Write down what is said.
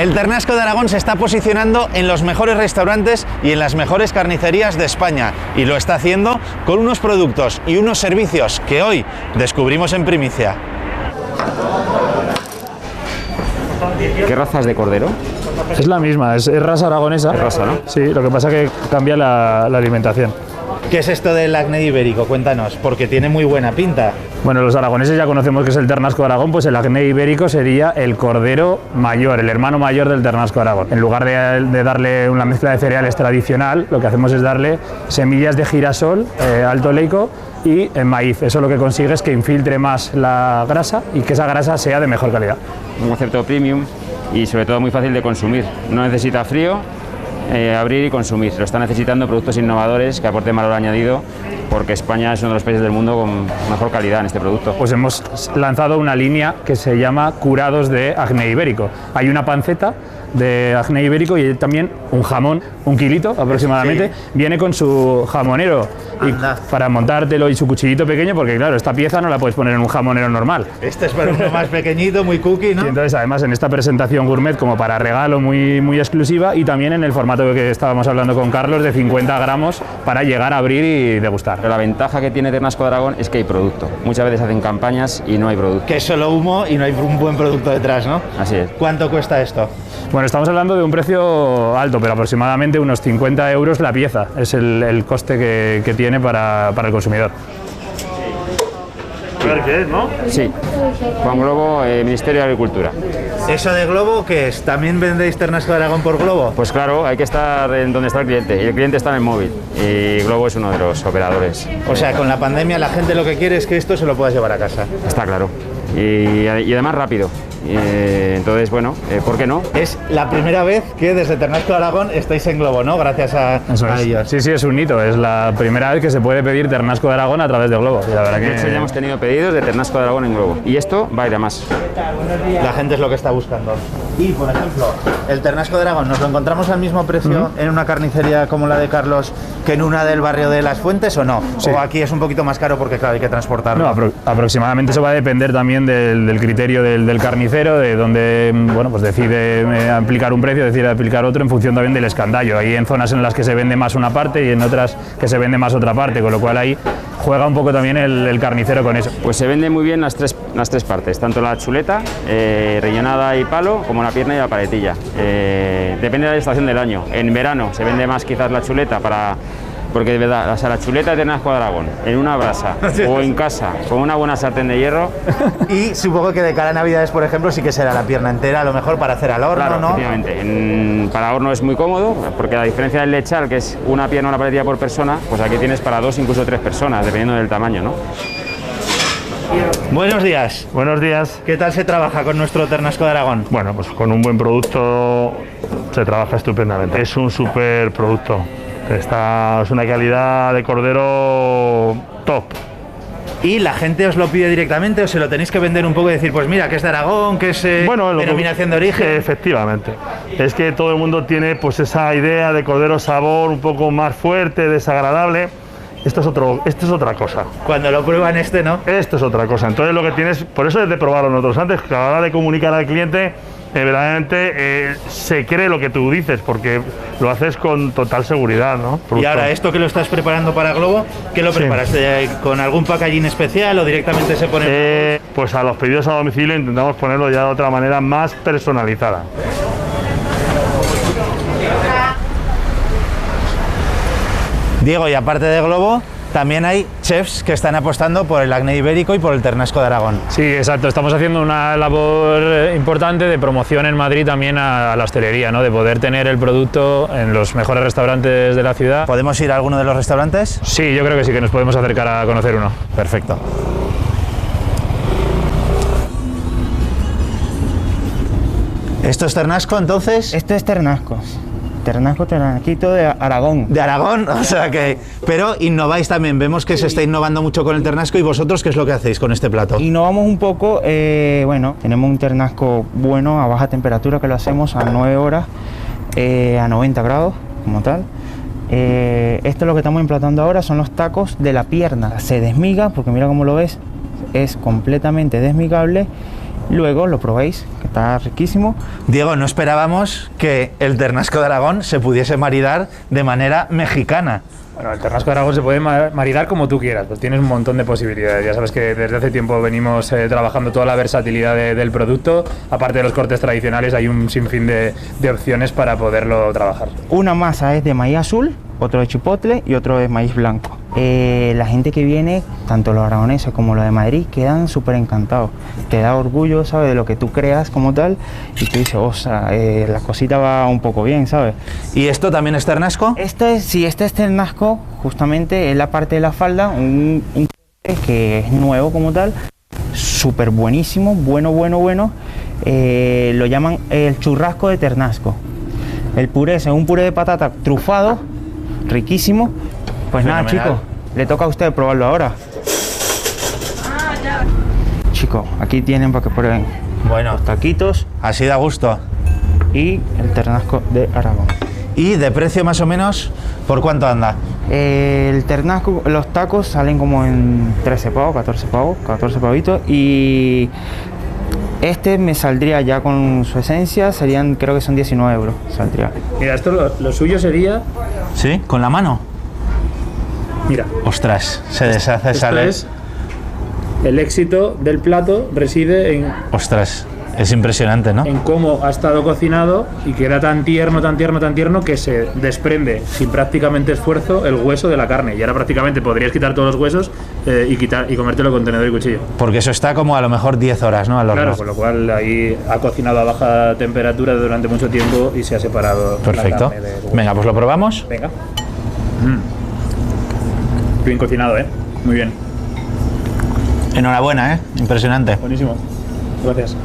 El Ternasco de Aragón se está posicionando en los mejores restaurantes y en las mejores carnicerías de España, y lo está haciendo con unos productos y unos servicios que hoy descubrimos en primicia. ¿Qué raza es de cordero? Es la misma, es raza aragonesa. Es raza, ¿no? Sí, lo que pasa es que cambia la alimentación. ¿Qué es esto del acné ibérico? Cuéntanos, porque tiene muy buena pinta. Bueno, los aragoneses ya conocemos que es el Ternasco de Aragón, pues el acné ibérico sería el cordero mayor, el hermano mayor del Ternasco de Aragón. En lugar de darle una mezcla de cereales tradicional, lo que hacemos es darle semillas de girasol alto oleico y maíz. Eso lo que consigue es que infiltre más la grasa y que esa grasa sea de mejor calidad. Un concepto premium y sobre todo muy fácil de consumir. No necesita frío, abrir y consumir. Lo está necesitando productos innovadores que aporten valor añadido, porque España es uno de los países del mundo con mejor calidad en este producto. Pues hemos lanzado una línea que se llama curados de acné ibérico. Hay una panceta de acné ibérico y también un jamón, 1 kilito aproximadamente, sí. Viene con su jamonero y para montártelo y su cuchillito pequeño, porque claro, esta pieza no la puedes poner en un jamonero normal. Este es para uno más pequeñito, muy cookie, ¿no? Y entonces además en esta presentación gourmet como para regalo muy exclusiva, y también en el formato que estábamos hablando con Carlos de 50 gramos para llegar a abrir y degustar. Pero la ventaja que tiene Ternasco de Aragón es que hay producto. Muchas veces hacen campañas y no hay producto. Que es solo humo y no hay un buen producto detrás, ¿no? Así es. ¿Cuánto cuesta esto? Bueno, estamos hablando de un precio alto, pero aproximadamente unos 50 euros la pieza. Es el coste que tiene para el consumidor. A ver qué es, ¿no? Sí. Juan Globo, Ministerio de Agricultura. ¿Eso de Globo qué es? ¿También vendéis Ternasco de Aragón por Globo? Pues claro, hay que estar en donde está el cliente, y el cliente está en el móvil, y Globo es uno de los operadores. O sea, con la pandemia la gente lo que quiere es que esto se lo puedas llevar a casa. Está claro. Y además rápido. Entonces, bueno, ¿por qué no? Es la primera vez que desde Ternasco de Aragón estáis en Globo, ¿no? Gracias a ellos. Sí, es un hito. Es la primera vez que se puede pedir Ternasco de Aragón a través de Globo. Y la verdad de hecho, ya hemos tenido pedidos de Ternasco de Aragón en Globo. Y esto va a ir a más. La gente es lo que está buscando. Y, por ejemplo, el Ternasco de Aragón, ¿nos lo encontramos al mismo precio en una carnicería como la de Carlos que en una del barrio de Las Fuentes o no? Sí. ¿O aquí es un poquito más caro porque, claro, hay que transportarlo? No, aproximadamente eso va a depender también del criterio del carnicero, de donde bueno, pues decide aplicar un precio, decide aplicar otro en función también del escandallo. Hay en zonas en las que se vende más una parte y en otras que se vende más otra parte, con lo cual ahí juega un poco también el carnicero con eso. Pues se venden muy bien las tres partes, tanto la chuleta, rellenada y palo, como la pierna y la paletilla. Depende de la estación del año. En verano se vende más quizás la chuleta porque de verdad, o sea, la chuleta de Ternasco de Aragón, en una brasa o en casa, con una buena sartén de hierro. Y supongo que de cara a Navidades, por ejemplo, sí que será la pierna entera, a lo mejor para hacer al horno, claro, ¿no? Efectivamente. Para horno es muy cómodo, porque a diferencia del lechal, que es una pierna o una paletilla por persona, pues aquí tienes para 2, incluso 3 personas, dependiendo del tamaño, ¿no? Buenos días. Buenos días. ¿Qué tal se trabaja con nuestro Ternasco de Aragón? Bueno, pues con un buen producto se trabaja estupendamente. Es un super producto. Es una calidad de cordero top. ¿Y la gente os lo pide directamente o se lo tenéis que vender un poco y decir, pues mira, que es de Aragón, que es denominación de origen? Efectivamente. Es que todo el mundo tiene pues esa idea de cordero sabor un poco más fuerte, desagradable. Esto es otra cosa. Cuando lo prueban ¿no? Esto es otra cosa. Entonces lo que tienes, por eso es de probarlo nosotros antes, que a la hora de comunicar al cliente, verdaderamente se cree lo que tú dices, porque lo haces con total seguridad, ¿no? Y ahora, esto que lo estás preparando para Globo, ¿qué lo preparas? ¿Con algún packaging especial o directamente se pone...? Pues a los pedidos a domicilio intentamos ponerlo ya de otra manera más personalizada. Diego, y aparte de Globo, también hay chefs que están apostando por el acné ibérico y por el Ternasco de Aragón. Sí, exacto. Estamos haciendo una labor importante de promoción en Madrid también a la hostelería, ¿no? De poder tener el producto en los mejores restaurantes de la ciudad. ¿Podemos ir a alguno de los restaurantes? Sí, yo creo que sí, que nos podemos acercar a conocer uno. Perfecto. ¿Esto es Ternasco, entonces? Esto es Ternasco. Ternasquito de Aragón. De Aragón, o sea que... Pero innováis también, vemos que se está innovando mucho con el Ternasco. ¿Y vosotros qué es lo que hacéis con este plato? Innovamos un poco, bueno, tenemos un Ternasco bueno a baja temperatura que lo hacemos a 9 horas, a 90 grados como tal. Esto lo que estamos implantando ahora son los tacos de la pierna. Se desmiga, porque mira cómo lo ves, es completamente desmigable Luego lo probéis, que está riquísimo. Diego, no esperábamos que el ternasco de Aragón se pudiese maridar de manera mexicana. Bueno, el ternasco de Aragón se puede maridar como tú quieras, pues tienes un montón de posibilidades. Ya sabes que desde hace tiempo venimos trabajando toda la versatilidad del producto. Aparte de los cortes tradicionales, hay un sinfín de opciones para poderlo trabajar. Una masa es de maíz azul, otro de chipotle y otro de maíz blanco. La gente que viene, tanto los aragoneses como los de Madrid, quedan súper encantados. Te da orgullo, ¿sabes?, de lo que tú creas como tal, y tú dices, o sea, la cosita va un poco bien, ¿sabes? ¿Y esto también es ternasco? Este es ternasco, justamente es la parte de la falda, un que es nuevo como tal, súper buenísimo, bueno. Lo llaman el churrasco de ternasco. El puré es un puré de patata trufado, riquísimo. Pues nada, chicos, le toca a usted probarlo ahora. Chicos, aquí tienen para que prueben Bueno, los taquitos así da gusto. y el ternasco de Aragón. ¿Y de precio más o menos por cuánto anda? El ternasco, los tacos salen como en 13 pavos, 14 pavitos, y este me saldría ya con su esencia, serían, creo que son 19 euros, saldría. Mira, esto lo suyo sería... ¿Sí? ¿Con la mano? Mira, Ostras, se deshace, esto sale. es... El éxito del plato reside Ostras, es impresionante, ¿no? en cómo ha estado cocinado y queda tan tierno que se desprende sin prácticamente esfuerzo el hueso de la carne. Y ahora prácticamente podrías quitar todos los huesos y comértelo con tenedor y cuchillo. Porque eso está como a lo mejor 10 horas, ¿no? Al horno. Claro, con lo cual ahí ha cocinado a baja temperatura durante mucho tiempo y se ha separado Perfecto. la carne del hueso. Venga, pues lo probamos. Venga. Bien cocinado, ¿eh? Muy bien. Enhorabuena, ¿eh? Impresionante. Buenísimo. Gracias.